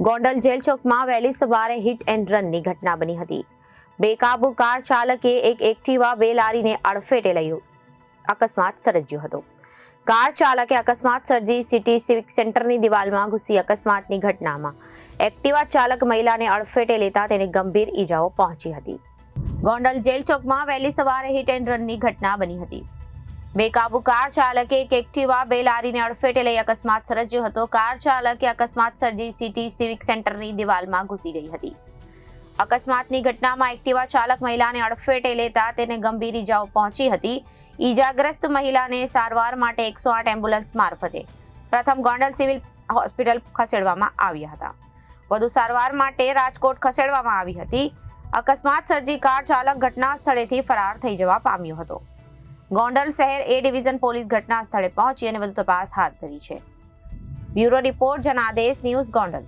Gondal jail ચોકમાં વહેલી સવારે હિટ એન્ડ રનની ઘટના બની હતી. બેકાબુ કાર ચાલકે એક એક્ટિવા બે લારીને અડફેટે લઈ અકસ્માત સર્જ્યો હતો. કાર ચાલકે અકસ્માત સર્જી સિટી સિવિક સેન્ટરની દિવાલમાં ઘૂસી અકસ્માતની ઘટનામાં એક્ટિવા ચાલક મહિલાને અડફેટે લેતા તેને ગંભીર ઈજાઓ પહોંચી હતી. ગોંડલ જેલ ચોકમાં વહેલી સવારે હિટ એન્ડ રનની ઘટના બની હતી. બેકાબુ કાર ચાલકે એક એક્ટિવા બે લારીને અડફેટે લઈ અકસ્માત સર્જ્યો હતો. કાર ચાલકે અકસ્માત સર્જી સિટી સિવિક સેન્ટરની દિવાલમાં ઘૂસી ગઈ હતી. અકસ્માતની ઘટનામાં એક્ટિવા ચાલક મહિલાને અડફેટે લેતા તેને ગંભીર ઈજાઓ પહોંચી હતી. ઈજાગ્રસ્ત મહિલાને સારવાર માટે 108 એમ્બ્યુલન્સ મારફતે પ્રથમ ગોંડલ સિવિલ હોસ્પિટલ ખસેડવામાં આવ્યા હતા. વધુ સારવાર માટે રાજકોટ ખસેડવામાં આવી હતી. અકસ્માત સર્જી કાર ચાલક ઘટના સ્થળેથી ફરાર થઈ જવા પામ્યો હતો. ગોંડલ શહેર એ ડિવિઝન પોલીસ ઘટના સ્થળે પહોંચી અને વધુ તપાસ હાથ ધરી છે. Bureau report Janadesh news Gondal.